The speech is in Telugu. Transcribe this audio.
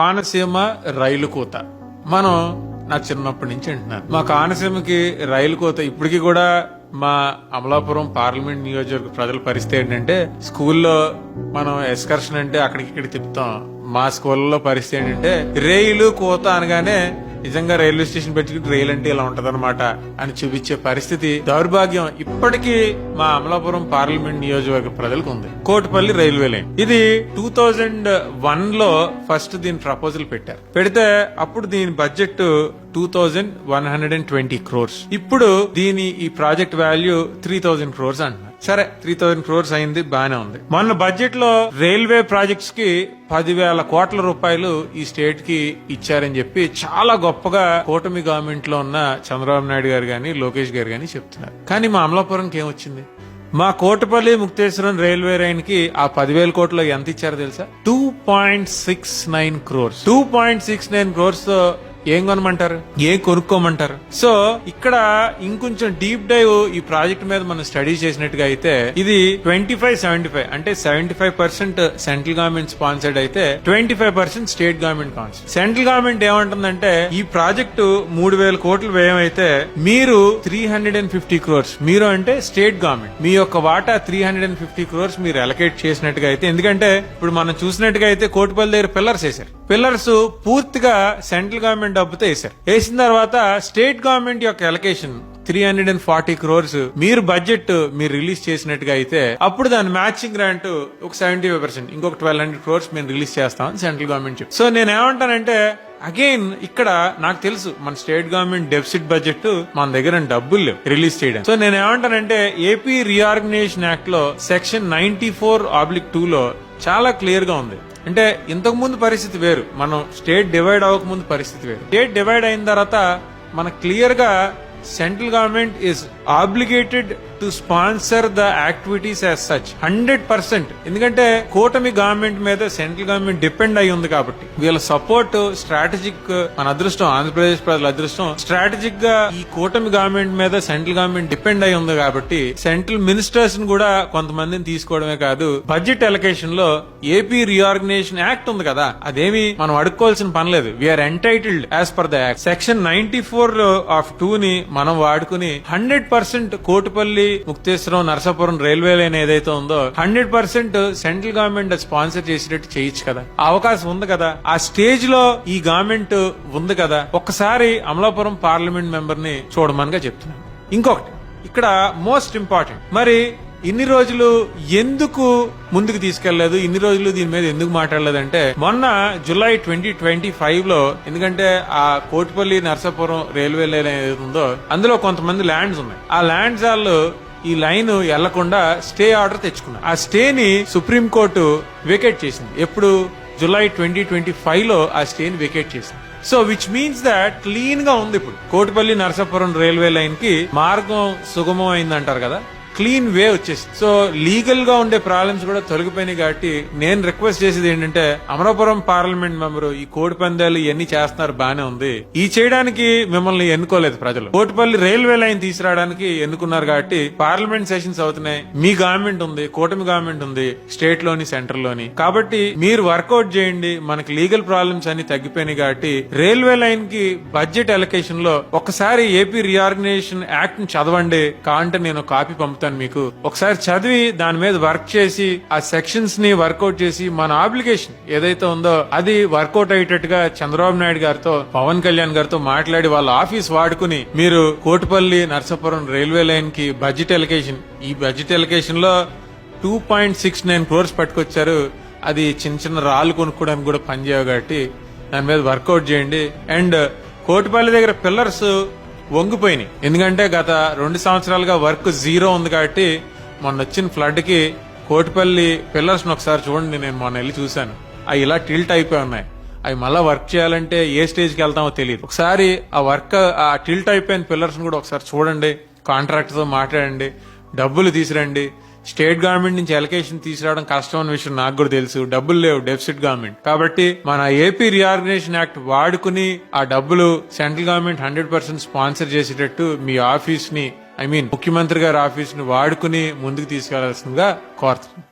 కోనసీమ రైలు కోత మనం నా చిన్నప్పటి నుంచి అంటున్నాను. మా కోనసీమకి రైలు కోత ఇప్పటికీ కూడా మా అమలాపురం పార్లమెంట్ నియోజకవర్గ ప్రజల పరిస్థితి ఏంటంటే, స్కూల్లో మనం ఎక్స్కర్షన్ అంటే అక్కడికి ఇక్కడ తిప్పుతాం. మా స్కూల్లో పరిస్థితి ఏంటంటే, రైలు కోత అనగానే నిజంగా రైల్వే స్టేషన్ పెట్టుకుని రైలు అంటే ఇలా ఉంటదన్నమాట అని చూపించే పరిస్థితి, దౌర్భాగ్యం ఇప్పటికీ మా అమలాపురం పార్లమెంట్ నియోజకవర్గ ప్రజలకు ఉంది. కోటిపల్లి రైల్వే లైన్ ఇది 2001 లో ఫస్ట్ దీని ప్రపోజల్ పెట్టారు. పెడితే అప్పుడు దీని బడ్జెట్ 2120 crores. ఇప్పుడు ఈ ప్రాజెక్ట్ వాల్యూ 3000 crores అంటున్నారు. సరే, 3000 crores అయింది, బానే ఉంది. మొన్న బడ్జెట్ లో రైల్వే ప్రాజెక్ట్స్ కి 10,000 కోట్ల రూపాయలు ఈ స్టేట్ కి ఇచ్చారని చెప్పి చాలా గొప్పగా కూటమి గవర్నమెంట్ లో ఉన్న చంద్రబాబు నాయుడు గారు గాని లోకేష్ గారు గాని చెప్తున్నారు. కానీ మా అమలాపురంకి ఏమొచ్చింది? మా కోటపల్లి ముక్తేశ్వరం రైల్వే లైన్ కి ఆ 10,000 కోట్లు ఎంత ఇచ్చారో తెలుసా? 2.69 crores. 2.69 crores తో ఏం కొనమంటారు, ఏం కొనుక్కోమంటారు? సో ఇక్కడ ఇంకొంచెం డీప్ డైవ్ ఈ ప్రాజెక్ట్ మీద మనం స్టడీ చేసినట్టుగా అయితే ఇది 25-75 అంటే 75% సెంట్రల్ గవర్నమెంట్ స్పాన్సర్డ్ అయితే 25% state government sponsored. Central government ఏమంటుందంటే, ఈ ప్రాజెక్టు 3,000 కోట్లు వ్యయం అయితే మీరు 350 crores, మీరు అంటే స్టేట్ గవర్నమెంట్ మీ యొక్క వాటా 350 crores మీరు అలొకేట్ చేసినట్టుగా అయితే, ఎందుకంటే ఇప్పుడు మనం చూసినట్టుగా అయితే కోటిపల్లి దగ్గర పిల్లర్స్ వేశారు. పిల్లర్స్ పూర్తిగా సెంట్రల్ గవర్నమెంట్ డబ్బుతో వేశారు. వేసిన తర్వాత స్టేట్ గవర్నమెంట్ యొక్క అలొకేషన్ 340 crores మీరు బడ్జెట్ మీరు రిలీజ్ చేసినట్టుగా అయితే, అప్పుడు దాని మ్యాచింగ్ గ్రాంట్ ఒక 75%, ఇంకొక 1,200 crores మేము రిలీజ్ చేస్తామని సెంట్రల్ గవర్నమెంట్ చెప్పి. సో నేను ఏమంటానంటే, అగైన్ ఇక్కడ నాకు తెలుసు మన స్టేట్ గవర్నమెంట్ డెఫిసిట్ బడ్జెట్ మన దగ్గర డబ్బులు లేవు రిలీజ్ చేయడం. సో నేను ఏమంటానంటే, ఏపీ రీఆర్గనైజేషన్ యాక్ట్ లో సెక్షన్ 94/2 లో చాలా క్లియర్ గా ఉంది. అంటే ఇంతకు ముందు పరిస్థితి వేరు, మనం స్టేట్ డివైడ్ అవ్వక ముందు పరిస్థితి వేరు. స్టేట్ డివైడ్ అయిన తర్వాత మన క్లియర్ గా central government is obligated to sponsor the activities as such 100%. ఎందుకంటే కూటమి గవర్నమెంట్ మీద సెంట్రల్ గవర్నమెంట్ డిపెండ్ అయి ఉంది కాబట్టి వీళ్ళ సపోర్ట్ స్ట్రాటజిక్, మన అదృష్టం, ఆంధ్రప్రదేశ్ ప్రజల అదృష్టం, స్ట్రాటజిక్ గా ఈ కూటమి గవర్నమెంట్ మీద సెంట్రల్ గవర్నమెంట్ డిపెండ్ అయి ఉంది కాబట్టి సెంట్రల్ మినిస్టర్స్ ని కూడా కొంతమందిని తీసుకోవడమే కాదు, బడ్జెట్ అలొకేషన్ లో ఏపీ రీఆర్గనైజేషన్ యాక్ట్ ఉంది కదా, అదేమి మనం అడుక్కోవాల్సిన పని లేదు. We are entitled as per the act. Section 94/2 ని మనం వాడుకుని 100% కోటిపల్లి ముక్తేశ్వరం నరసాపురం రైల్వే లైన్ ఏదైతే ఉందో 100% సెంట్రల్ గవర్నమెంట్ స్పాన్సర్ చేసేటట్టు చేయొచ్చు కదా, ఆ అవకాశం ఉంది కదా, ఆ స్టేజ్ లో ఈ గవర్నమెంట్ ఉంది కదా. ఒక్కసారి అమలాపురం పార్లమెంట్ మెంబర్ ని చూడమనిగా చెప్తున్నాను. ఇంకొకటి ఇక్కడ మోస్ట్ ఇంపార్టెంట్, మరి ఇన్ని రోజులు ఎందుకు ముందుకు తీసుకెళ్లలేదు, ఇన్ని రోజులు దీని మీద ఎందుకు మాట్లాడలేదంటే, మొన్న జూలై 2025 లో, ఎందుకంటే ఆ కోటిపల్లి నరసాపురం రైల్వే లైన్ ఏదైతే ఉందో అందులో కొంతమంది ల్యాండ్స్ ఉన్నాయి. ఆ ల్యాండ్స్ వాళ్ళు ఈ లైన్ వెళ్లకుండా స్టే ఆర్డర్ తెచ్చుకున్నారు. ఆ స్టేని సుప్రీంకోర్టు వేకేట్ చేసింది. ఎప్పుడు? జూలై 2025 లో ఆ స్టేని వేకేట్ చేసింది. So which means that clean గా ఉంది ఇప్పుడు కోటిపల్లి నరసాపురం రైల్వే లైన్ కి మార్గం సుగమం అయింది అంటారు కదా, క్లీన్ వే వచ్చేసింది. సో లీగల్ గా ఉండే ప్రాబ్లమ్స్ కూడా తొలగిపోయినాయి. కాబట్టి నేను రిక్వెస్ట్ చేసేది ఏంటంటే, అమరాపురం పార్లమెంట్ మెంబర్ ఈ కోడి పందాలు ఇవన్నీ చేస్తున్నారు, బానే ఉంది, ఈ చేయడానికి మిమ్మల్ని ఎన్నుకోలేదు ప్రజలు. కోటిపల్లి రైల్వే లైన్ తీసుకురావడానికి ఎన్నుకున్నారు. కాబట్టి పార్లమెంట్ సెషన్స్ అవుతున్నాయి, మీ గవర్నమెంట్ ఉంది, కూటమి గవర్నమెంట్ ఉంది స్టేట్ లోని సెంటర్ లోని, కాబట్టి మీరు వర్కౌట్ చేయండి. మనకి లీగల్ ప్రాబ్లమ్స్ అన్ని తగ్గిపోయినాయి. కాబట్టి రైల్వే లైన్ కి బడ్జెట్ అలొకేషన్ లో ఒకసారి ఏపీ రీఆర్గనైజేషన్ యాక్ట్ ని చదవండి, కాంటే నేను కాపీ పంపుతాను మీకు. ఒకసారి చదివి దాని మీద వర్క్ చేసి ఆ సెక్షన్స్ ని వర్కౌట్ చేసి మన ఆబ్లిగేషన్ ఏదైతే ఉందో అది వర్కౌట్ అయ్యేటట్టుగా చంద్రబాబు నాయుడు గారితో, పవన్ కళ్యాణ్ గారితో మాట్లాడి వాళ్ళ ఆఫీస్ వాడుకుని మీరు కోటిపల్లి నరసాపురం రైల్వే లైన్ కి బడ్జెట్ అలొకేషన్, ఈ బడ్జెట్ అలొకేషన్ లో 2.69 crores పట్టుకొచ్చారు. అది చిన్న చిన్న రాళ్ళు కొనుక్కోవడానికి కూడా పనిచేయవు. కాబట్టి దాని మీద వర్కౌట్ చేయండి. అండ్ కోటిపల్లి దగ్గర పిల్లర్స్ వంగిపోయినాయి, ఎందుకంటే గత 2 సంవత్సరాలుగా వర్క్ జీరో ఉంది. కాబట్టి మొన్న వచ్చిన ఫ్లడ్ కి కోటిపల్లి పిల్లర్స్ ఒకసారి చూడండి, నేను మొన్న వెళ్ళి చూశాను, అవి ఇలా టిల్ట్ అయిపోయి ఉన్నాయి. అవి మళ్ళా వర్క్ చేయాలంటే ఏ స్టేజ్ కి వెళ్తామో తెలియదు. ఒకసారి ఆ టిల్ట్ అయిపోయిన పిల్లర్స్ కూడా ఒకసారి చూడండి, కాంట్రాక్టర్ తో మాట్లాడండి, డబ్బులు తీసురండి. స్టేట్ గవర్నమెంట్ నుంచి అలొకేషన్ తీసుకురావడం కష్టం అనే విషయం నాకు కూడా తెలుసు, డబ్బులు లేవు, డెఫిసిట్ గవర్నమెంట్. కాబట్టి మన ఏపీ రీఆర్గనైజేషన్ యాక్ట్ వాడుకుని ఆ డబ్బులు సెంట్రల్ గవర్నమెంట్ 100% స్పాన్సర్ చేసేటట్టు మీ ఆఫీస్ ని, ముఖ్యమంత్రి గారి ఆఫీస్ ని వాడుకుని ముందుకు తీసుకెళ్లాల్సిందిగా కోరుతున్నాను.